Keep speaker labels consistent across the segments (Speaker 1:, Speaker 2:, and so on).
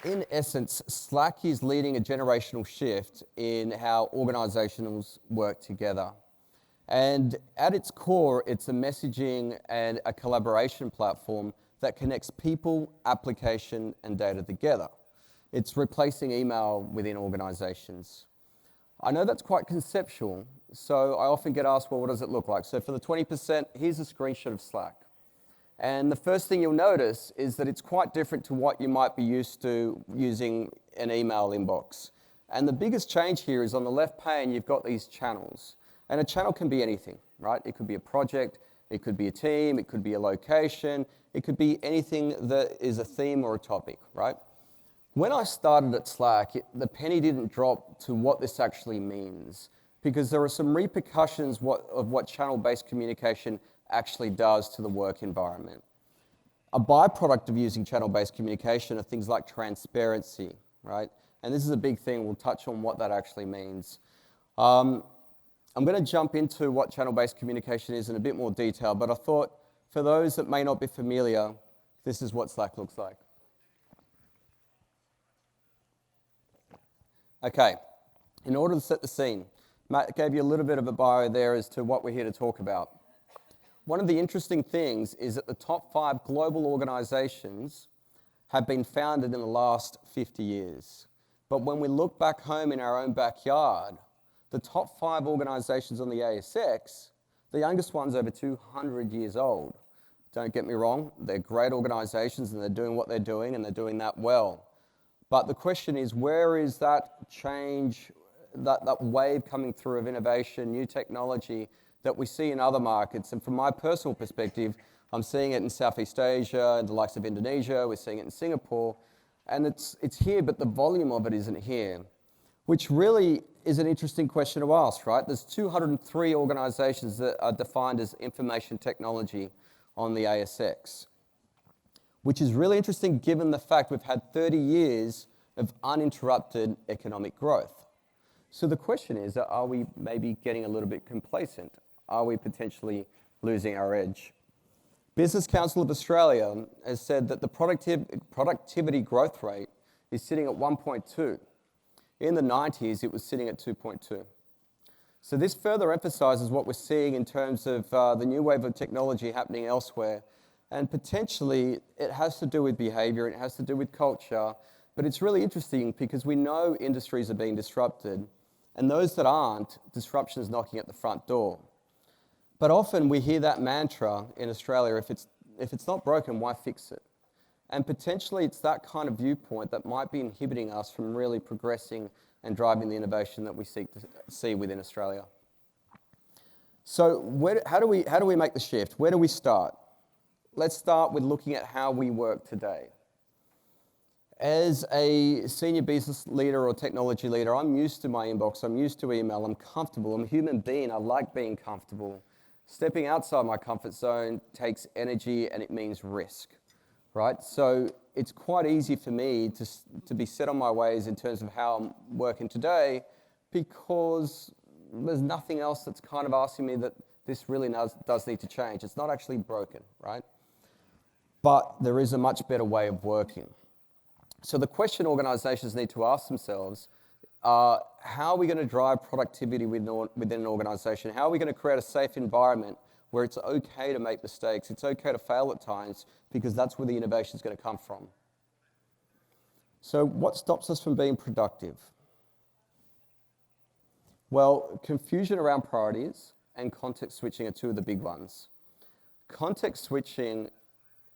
Speaker 1: in essence, Slack is leading a generational shift in how organizations work together. And at its core, it's a messaging and a collaboration platform that connects people, application, and data together. It's replacing email within organizations. I know that's quite conceptual, so I often get asked, well, what does it look like? So for the 20%, here's a screenshot of Slack. And the first thing you'll notice is that it's quite different to what you might be used to using an email inbox. And the biggest change here is on the left pane, you've got these channels. And a channel can be anything, right? It could be a project, it could be a team, it could be a location, it could be anything that is a theme or a topic, right? When I started at Slack, the penny didn't drop to what this actually means, because there are some repercussions of what channel-based communication actually does to the work environment. A byproduct of using channel-based communication are things like transparency, right? And this is a big thing. We'll touch on what that actually means. I'm going to jump into what channel-based communication is in a bit more detail, but I thought for those that may not be familiar, this is what Slack looks like. Okay, in order to set the scene, Matt gave you a little bit of a bio there as to what we're here to talk about. One of the interesting things is that the top 5 global organizations have been founded in the last 50 years. But when we look back home in our own backyard, the top 5 organizations on the ASX, the youngest one's over 200 years old. Don't get me wrong, they're great organizations and they're doing what they're doing and they're doing that well. But the question is, where is that change, that wave coming through of innovation, new technology that we see in other markets? And from my personal perspective, I'm seeing it in Southeast Asia and the likes of Indonesia, we're seeing it in Singapore, and it's here, but the volume of it isn't here, which really is an interesting question to ask, right? There's 203 organizations that are defined as information technology on the ASX, which is really interesting given the fact we've had 30 years of uninterrupted economic growth. So the question is, are we maybe getting a little bit complacent? Are we potentially losing our edge? Business Council of Australia has said that the productivity growth rate is sitting at 1.2. In the 90s, it was sitting at 2.2. So this further emphasizes what we're seeing in terms of the new wave of technology happening elsewhere. And potentially, it has to do with behavior, it has to do with culture, but it's really interesting because we know industries are being disrupted, and those that aren't, disruption is knocking at the front door. But often we hear that mantra in Australia, if it's not broken, why fix it? And potentially it's that kind of viewpoint that might be inhibiting us from really progressing and driving the innovation that we seek to see within Australia. So how do we make the shift? Where do we start? Let's start with looking at how we work today. As a senior business leader or technology leader, I'm used to my inbox, I'm used to email, I'm comfortable, I'm a human being, I like being comfortable. Stepping outside my comfort zone takes energy and it means risk, right? So it's quite easy for me to be set on my ways in terms of how I'm working today because there's nothing else that's kind of asking me that this really does need to change. It's not actually broken, right? But there is a much better way of working. So the question organizations need to ask themselves are, how are we going to drive productivity within an organization? How are we going to create a safe environment where it's okay to make mistakes, it's okay to fail at times, because that's where the innovation is going to come from. So what stops us from being productive? Well, confusion around priorities and context switching are 2 of the big ones. Context switching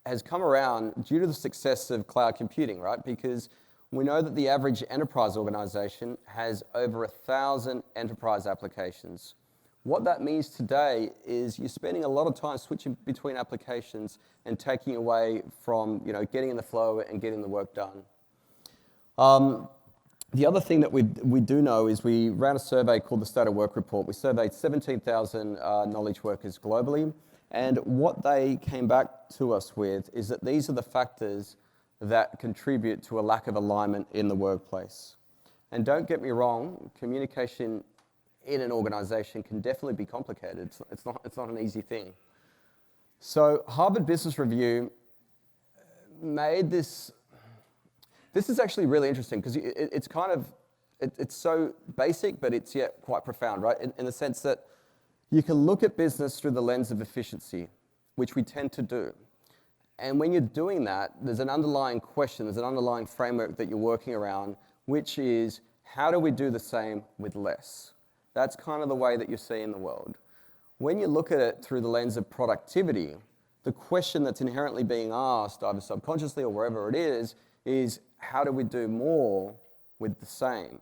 Speaker 1: has come around due to the success of cloud computing, right? Because we know that the average enterprise organization has over 1,000 enterprise applications. What that means today is you're spending a lot of time switching between applications and taking away from, getting in the flow and getting the work done. The other thing that we do know is we ran a survey called the State of Work Report. We surveyed 17,000 knowledge workers globally, and what they came back to us with is that these are the factors that contribute to a lack of alignment in the workplace. And don't get me wrong, communication in an organization can definitely be complicated. It's not an easy thing. So Harvard Business Review made this This is actually really interesting because it's kind of, it's so basic, but it's yet quite profound, right? In the sense that you can look at business through the lens of efficiency, which we tend to do. And when you're doing that, there's an underlying question, there's an underlying framework that you're working around, which is, how do we do the same with less? That's kind of the way that you see in the world. When you look at it through the lens of productivity, the question that's inherently being asked, either subconsciously or wherever it is how do we do more with the same?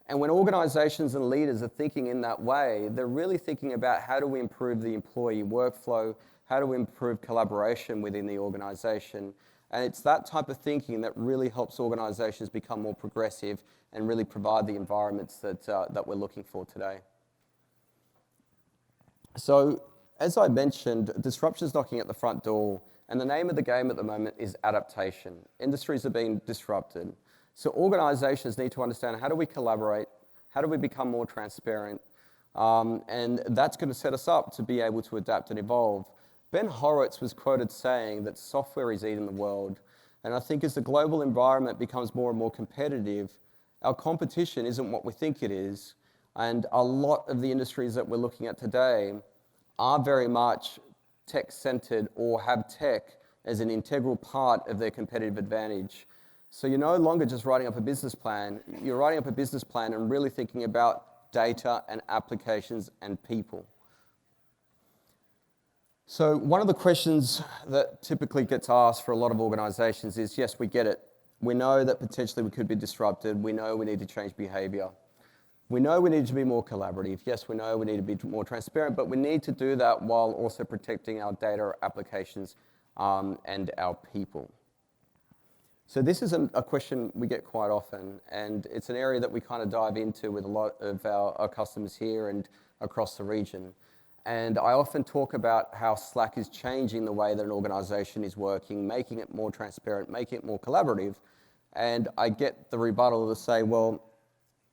Speaker 1: And when organizations and leaders are thinking in that way, they're really thinking about how do we improve the employee workflow, how do we improve collaboration within the organization? And it's that type of thinking that really helps organizations become more progressive and really provide the environments that we're looking for today. So, as I mentioned, disruption's knocking at the front door, and the name of the game at the moment is adaptation. Industries are being disrupted. So organizations need to understand, how do we collaborate? How do we become more transparent? And that's going to set us up to be able to adapt and evolve. Ben Horowitz was quoted saying that software is eating the world. And I think as the global environment becomes more and more competitive, our competition isn't what we think it is. And a lot of the industries that we're looking at today are very much tech-centered or have tech as an integral part of their competitive advantage. So you're no longer just writing up a business plan, you're writing up a business plan and really thinking about data and applications and people. So one of the questions that typically gets asked for a lot of organizations is, yes, we get it. We know that potentially we could be disrupted. We know we need to change behavior. We know we need to be more collaborative. Yes, we know we need to be more transparent, but we need to do that while also protecting our data, our applications, and our people. So this is a question we get quite often, and it's an area that we kind of dive into with a lot of our customers here and across the region. And I often talk about how Slack is changing the way that an organization is working, making it more transparent, making it more collaborative. And I get the rebuttal to say, well,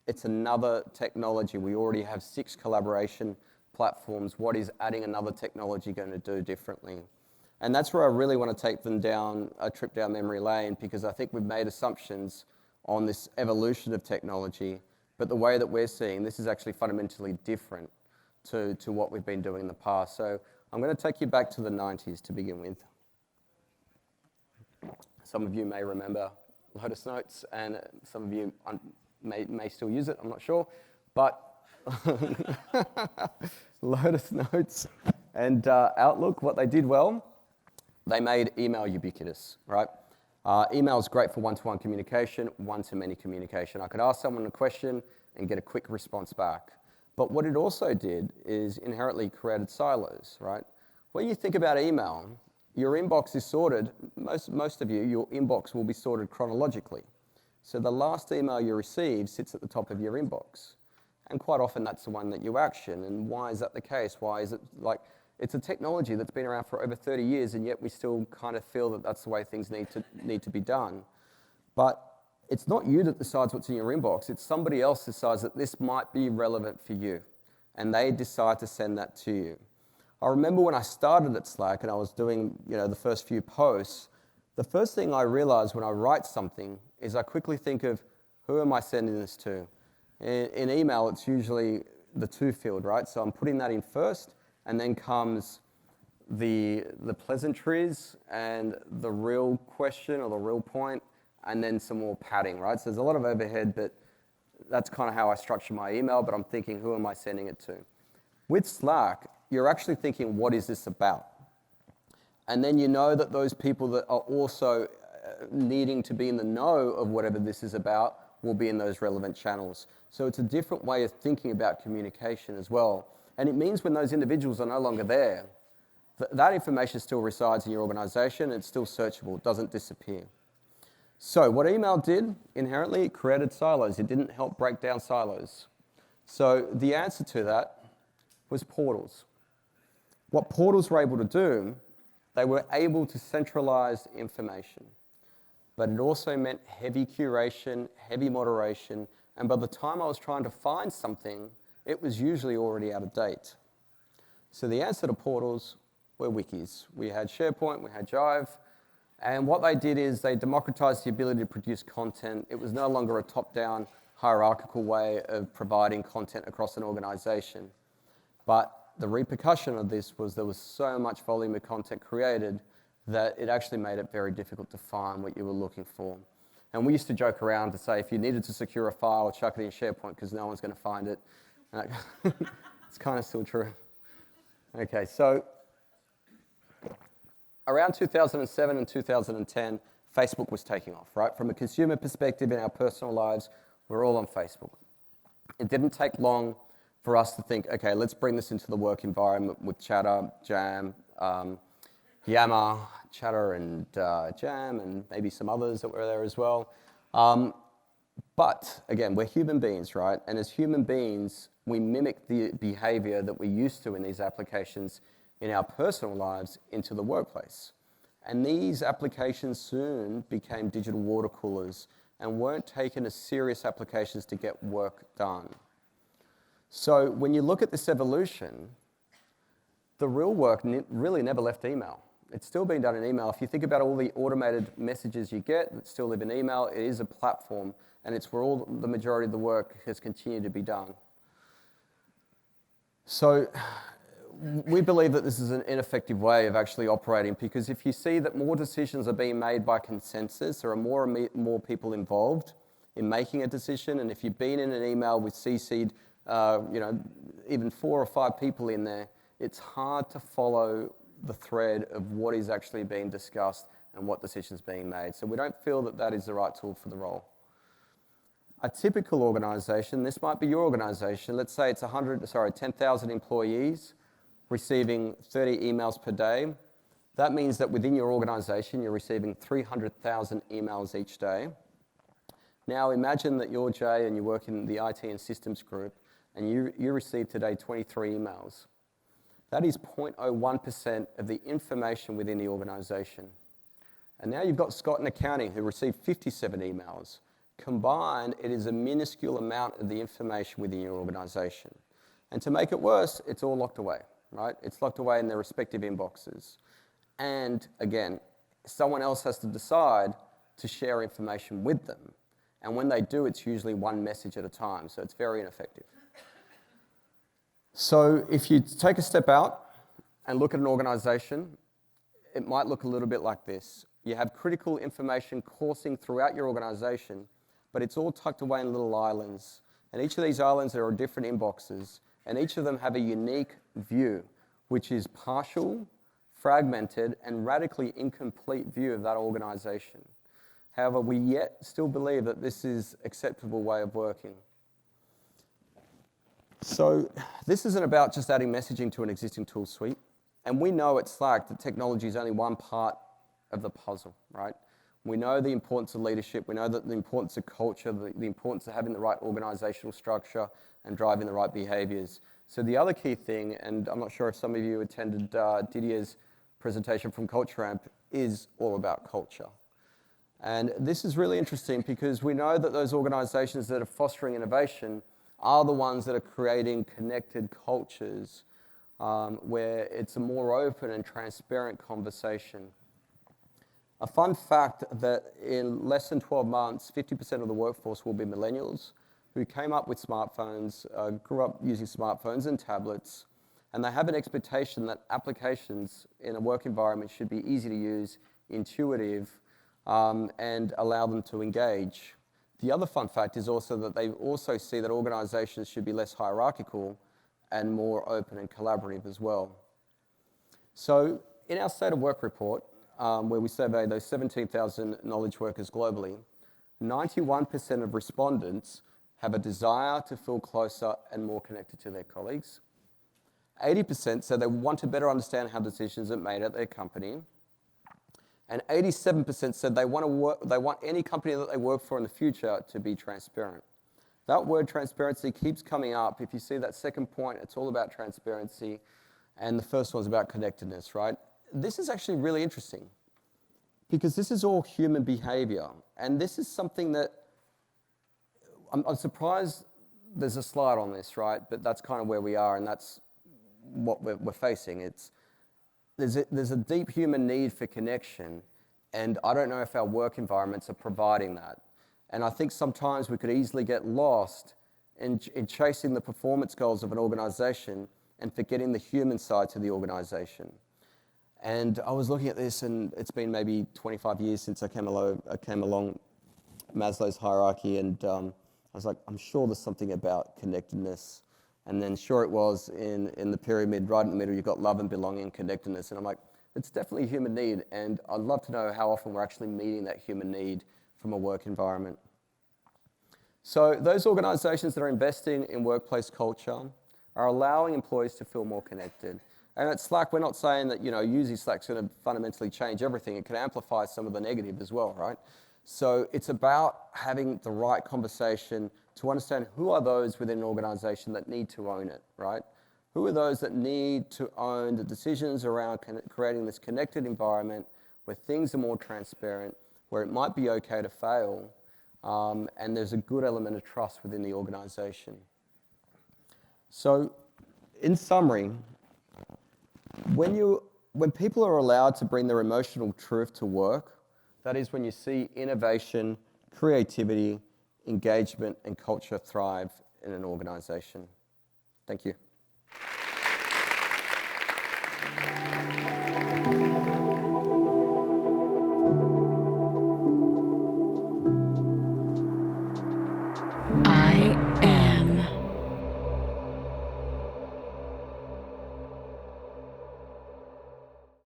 Speaker 1: it's another technology. We already have 6 collaboration platforms. What is adding another technology going to do differently? And that's where I really want to take them down a trip down memory lane, because I think we've made assumptions on this evolution of technology, but the way that we're seeing this is actually fundamentally different to what we've been doing in the past. So I'm going to take you back to the 90s to begin with. Some of you may remember Lotus Notes, and some of you may still use it, I'm not sure, but Lotus Notes and Outlook, what they did well, they made email ubiquitous, right? Email is great for one-to-one communication, one-to-many communication. I could ask someone a question and get a quick response back. But what it also did is inherently created silos, right? When you think about email, your inbox is sorted, most of you, your inbox will be sorted chronologically. So the last email you receive sits at the top of your inbox. And quite often that's the one that you action. And why is that the case? Why is it like, it's a technology that's been around for over 30 years, and yet we still kind of feel that that's the way things need to be done. But it's not you that decides what's in your inbox. It's somebody else decides that this might be relevant for you, and they decide to send that to you. I remember when I started at Slack and I was doing, the first few posts, the first thing I realized when I write something is I quickly think of, who am I sending this to? In email, it's usually the to field, right? So I'm putting that in first, and then comes the pleasantries and the real question or the real point, and then some more padding, right? So there's a lot of overhead, but that's kind of how I structure my email, but I'm thinking, who am I sending it to? With Slack, you're actually thinking, what is this about? And then you know that those people that are also needing to be in the know of whatever this is about will be in those relevant channels. So it's a different way of thinking about communication as well. And it means when those individuals are no longer there, that information still resides in your organization, it's still searchable, it doesn't disappear. So what email did, inherently, it created silos. It didn't help break down silos. So the answer to that was portals. What portals were able to do, they were able to centralize information. But it also meant heavy curation, heavy moderation, and by the time I was trying to find something, it was usually already out of date. So the answer to portals were wikis. We had SharePoint, we had Jive, And what they did is they democratized the ability to produce content. It was no longer a top-down hierarchical way of providing content across an organization. But the repercussion of this was there was so much volume of content created that it actually made it very difficult to find what you were looking for. And we used to joke around to say if you needed to secure a file, chuck it in SharePoint because no one's going to find it. It's kind of still true. Okay, so around 2007 and 2010, Facebook was taking off, right? From a consumer perspective in our personal lives, we're all on Facebook. It didn't take long for us to think, okay, let's bring this into the work environment with Chatter, Jam, Yammer, Chatter and Jam, and maybe some others that were there as well. But again, we're human beings, right? And as human beings, we mimic the behavior that we're used to in these applications in our personal lives into the workplace. And these applications soon became digital water coolers and weren't taken as serious applications to get work done. So when you look at this evolution, the real work really never left email. It's still being done in email. If you think about all the automated messages you get that still live in email, it is a platform, and it's where all the majority of the work has continued to be done. So we believe that this is an ineffective way of actually operating, because if you see that more decisions are being made by consensus, there are more and more people involved in making a decision, and if you've been in an email with CC'd, even 4 or 5 people in there, it's hard to follow the thread of what is actually being discussed and what decisions being made. So we don't feel that that is the right tool for the role. A typical organization, this might be your organization, let's say it's 10,000 employees receiving 30 emails per day. That means that within your organization, you're receiving 300,000 emails each day. Now imagine that you're Jay and you work in the IT and systems group, and you receive today 23 emails. That is 0.01% of the information within the organization. And now you've got Scott in accounting who received 57 emails. Combined, it is a minuscule amount of the information within your organization. And to make it worse, it's all locked away, right? It's locked away in their respective inboxes. And again, someone else has to decide to share information with them. And when they do, it's usually one message at a time, so it's very ineffective. So if you take a step out and look at an organization, it might look a little bit like this. You have critical information coursing throughout your organization, but it's all tucked away in little islands. And each of these islands, there are different inboxes, and each of them have a unique view, which is partial, fragmented, and radically incomplete view of that organization. However, we yet still believe that this is an acceptable way of working. So this isn't about just adding messaging to an existing tool suite. And we know at Slack that technology is only one part of the puzzle, right? We know the importance of leadership. We know that the importance of culture, the importance of having the right organizational structure and driving the right behaviors. So the other key thing, and I'm not sure if some of you attended Didier's presentation from Culture Amp, is all about culture. And this is really interesting because we know that those organizations that are fostering innovation are the ones that are creating connected cultures where it's a more open and transparent conversation. A fun fact that in less than 12 months, 50% of the workforce will be millennials who came up with smartphones, grew up using smartphones and tablets, and they have an expectation that applications in a work environment should be easy to use, intuitive, and allow them to engage. The other fun fact is also that they also see that organizations should be less hierarchical and more open and collaborative as well. So in our State of Work report, where we surveyed those 17,000 knowledge workers globally, 91% of respondents have a desire to feel closer and more connected to their colleagues. 80% said they want to better understand how decisions are made at their company. And 87% said they want any company that they work for in the future to be transparent. That word transparency keeps coming up. If you see that second point, it's all about transparency. And the first one's about connectedness, right? This is actually really interesting because this is all human behavior. And this is something that I'm surprised there's a slide on this, right? But that's kind of where we are, and that's what we're facing. There's a deep human need for connection, And I don't know if our work environments are providing that. And I think sometimes we could easily get lost in chasing the performance goals of an organization and forgetting the human side to the organization. And I was looking at this, and it's been maybe 25 years since I came along Maslow's hierarchy, and I was like, I'm sure there's something about connectedness. And then sure it was, in the pyramid, right in the middle, you've got love and belonging, connectedness. And I'm like, it's definitely a human need, and I'd love to know how often we're actually meeting that human need from a work environment. So those organizations that are investing in workplace culture are allowing employees to feel more connected. And at Slack, we're not saying that, using Slack's going to fundamentally change everything. It can amplify some of the negative as well, right? So it's about having the right conversation to understand who are those within an organization that need to own it, right? Who are those that need to own the decisions around creating this connected environment where things are more transparent, where it might be okay to fail, and there's a good element of trust within the organization. So, in summary, when people are allowed to bring their emotional truth to work, that is when you see innovation, creativity, engagement, and culture thrive in an organization. Thank you.